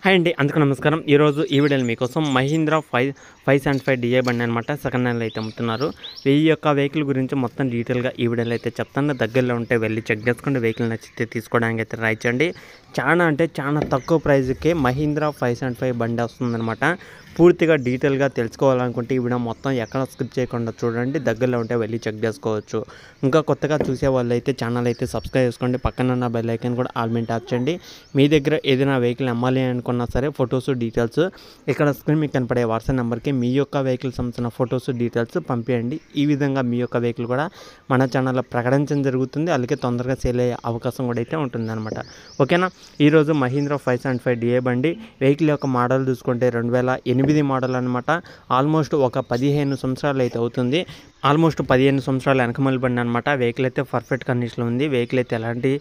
Hi అండి, అందుకు నమస్కారం. ఈరోజు ఈ వీడియోలో మీకోసం మహీంద్రా 575 డిఐ బండి అనమాట సెకండ్ హ్యాండ్లో అయితే అమ్ముతున్నారు. ఈ యొక్క వెహికల్ గురించి మొత్తం డీటెయిల్గా ఈ వీడియోలో అయితే చెప్తాను. దగ్గరలో ఉంటే వెళ్ళి చెక్ చేసుకోండి. వెహికల్ నచ్చితే తీసుకోవడానికి అయితే ట్రై చేయండి. చాలా తక్కువ ప్రైస్కే మహీంద్రా 575 బండి వస్తుందన్నమాట. పూర్తిగా డీటెయిల్గా తెలుసుకోవాలనుకుంటే ఈ వీడియో మొత్తం ఎక్కడ స్కిప్ చేయకుండా చూడండి. దగ్గరలో ఉంటే వెళ్ళి చెక్ చేసుకోవచ్చు. ఇంకా కొత్తగా చూసే వాళ్ళు అయితే ఛానల్ అయితే సబ్స్క్రైబ్ చేసుకోండి. పక్కన ఉన్న బెల్ ఐకాన్ కూడా ఆల్ మీద ట్యాప్ చేయండి. మీ దగ్గర ఏదైనా వెహికల్ అమ్మాలి అనుకున్నా సరే ఫొటోస్ డీటెయిల్స్ ఇక్కడ స్క్రీన్ మీకు కనపడే వాట్సాప్ నెంబర్కి మీ యొక్క వెహికల్ సంబంధించిన ఫొటోస్ డీటెయిల్స్ పంపించండి. ఈ విధంగా మీ యొక్క వెహికల్ కూడా మన ఛానల్లో ప్రకటించడం జరుగుతుంది. అలాగే తొందరగా సేల్ అయ్యే అవకాశం కూడా అయితే ఉంటుంది అనమాట. ఓకేనా. ఈరోజు మహీంద్రా 575 డిఏ బండి వెహికల్ యొక్క మోడల్ చూసుకుంటే 2008 మోడల్ అనమాట. ఆల్మోస్ట్ ఒక 15 సంవత్సరాలు అయితే అవుతుంది. ఆల్మోస్ట్ 15 సంవత్సరాల వెనకమల బండి అనమాట. వెహికల్ అయితే పర్ఫెక్ట్ కండిషన్లో ఉంది. వెహికల్ అయితే ఎలాంటి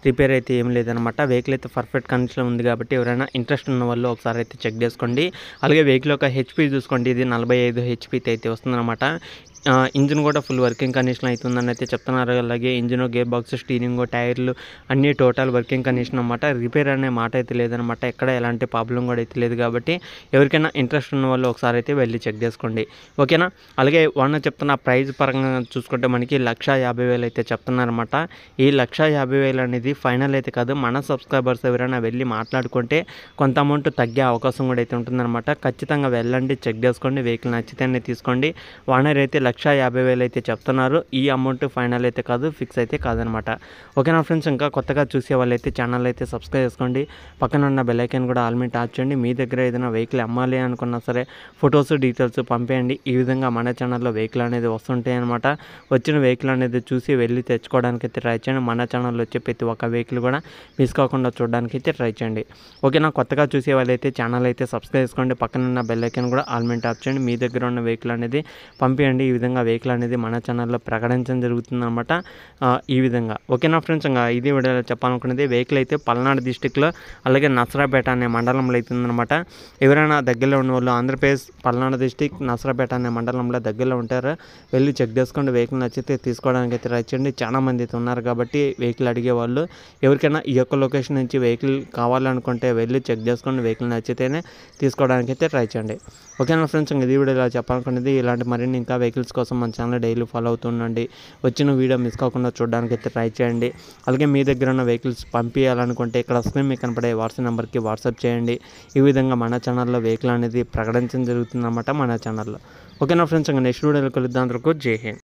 రిపేర్ అయితే ఏం లేదనమాట. వెహికల్ అయితే పర్ఫెక్ట్ కండిషన్లో ఉంది కాబట్టి ఎవరైనా ఇంట్రెస్ట్ ఉన్న వాళ్ళు ఒకసారి అయితే చెక్ చేసుకోండి. అలాగే వెహికల్ యొక్క హెచ్పి చూసుకోండి. ఇది 45 హెచ్పితో అయితే వస్తుందన్నమాట. ఇంజిన్ కూడా ఫుల్ వర్కింగ్ కండిషన్ అవుతుందని అయితే చెప్తున్నారు. అలాగే ఇంజిన్, గేర్ బాక్స్, స్టీరింగ్, టైర్లు అన్నీ టోటల్ వర్కింగ్ కండిషన్ అనమాట. రిపేర్ అనే మాట అయితే లేదనమాట. ఎక్కడ ఎలాంటి ప్రాబ్లం కూడా అయితే లేదు కాబట్టి ఎవరికైనా ఇంట్రెస్ట్ ఉన్న వాళ్ళు ఒకసారి అయితే వెళ్ళి చెక్ చేసుకోండి. ఓకేనా. అలాగే ఓనర్ చెప్తున్న ప్రైస్ పరంగా చూసుకుంటే మనకి 1,50,000 అయితే చెప్తున్నారన్నమాట. ఈ 1,50,000 అనేది ఫైనల్ అయితే కాదు. మన సబ్స్క్రైబర్స్ ఎవరైనా వెళ్ళి మాట్లాడుకుంటే కొంత అమౌంట్ తగ్గే అవకాశం కూడా అయితే ఉంటుందన్నమాట. ఖచ్చితంగా వెళ్ళండి, చెక్ చేసుకోండి. వెహికల్ నచ్చితేనే తీసుకోండి. ఓనర్ అయితే 1,50,000 అయితే చెప్తున్నారు. ఈ అమౌంట్ ఫైనల్ అయితే కాదు, ఫిక్స్ అయితే కాదనమాట. ఓకేనా ఫ్రెండ్స్. ఇంకా కొత్తగా చూసే వాళ్ళు అయితే ఛానల్ అయితే సబ్స్క్రైబ్ చేసుకోండి. పక్కన ఉన్న బెల్ ఐకాన్ కూడా ఆల్ మీద ట్యాప్ చేయండి. మీ దగ్గర ఏదైనా వెహికల్ అమ్మాలి అనుకున్నా సరే ఫొటోస్ డీటెయిల్స్ పంపేయండి. ఈ విధంగా మన ఛానల్లో వెహికల్ అనేది వస్తుంటాయి అనమాట. వచ్చిన వెహికల్ అనేది చూసి వెళ్ళి తెచ్చుకోవడానికి అయితే ట్రై చేయండి. మన ఛానల్లో వచ్చే ప్రతి ఒక్క వెహికల్ కూడా మిస్ కాకుండా చూడడానికి అయితే ట్రై చేయండి. ఓకేనా. కొత్తగా చూసే వాళ్ళు అయితే ఛానల్ అయితే సబ్స్క్రైబ్ చేసుకోండి. పక్కన ఉన్న బెల్ ఐకాన్ కూడా ఆల్ మీద ట్యాప్ చేయండి. మీ దగ్గర ఉన్న వెహికల్ అనేది పంపేయండి. ఈ విధంగా వెహికల్ అనేది మన ఛానల్లో ప్రకటించడం జరుగుతుందన్నమాట. ఈ విధంగా. ఓకేనా ఫ్రెండ్స్. ఇంకా ఇది వీడియోలో చెప్పాలనుకున్నది వెహికల్ అయితే పల్నాడు డిస్టిక్లో అలాగే నసరాపేట అనే మండలంలో అవుతుందన్నమాట. ఎవరైనా దగ్గరలో ఉన్న వాళ్ళు ఆంధ్రప్రదేశ్ పల్నాడు డిస్టిక్ నసరాపేట అనే మండలంలో దగ్గరలో ఉంటారు. వెళ్ళి చెక్ చేసుకోండి. వెహికల్ నచ్చితే తీసుకోవడానికి అయితే ట్రై చేయండి. చాలా మంది అయితే ఉన్నారు కాబట్టి వెహికల్ అడిగే వాళ్ళు ఎవరికైనా ఈ యొక్క లొకేషన్ నుంచి వెహికల్ కావాలనుకుంటే వెళ్ళి చెక్ చేసుకోండి. వెహికల్ నచ్చితేనే తీసుకోవడానికి అయితే ట్రై చేయండి. ఓకేనా ఫ్రెండ్స్. ఇంకా ఇది వీడియోలో చెప్పాలనుకున్నది ఇలాంటి మరిన్ని ఇంకా వెహికల్స్ కోసం మన ఛానల్ డైలీ ఫాలో అవుతుండండి. వచ్చిన వీడియో మిస్ కాకుండా చూడడానికి అయితే ట్రై చేయండి. అలాగే మీ దగ్గర ఉన్న వెహికల్స్ పంపించాలనుకుంటే ఇక్కడ స్క్రీన్ మీకు కనపడే వాట్సాప్ నెంబర్కి వాట్సాప్ చేయండి. ఈ విధంగా మన ఛానల్లో వెహికల్ అనేది ప్రకటించడం జరుగుతుందన్నమాట మన ఛానల్లో. ఓకేనా ఫ్రెండ్స్. ఇంకా నెక్స్ట్ వీడియోలో కలుద్దాం. అందరికీ జై హింద్.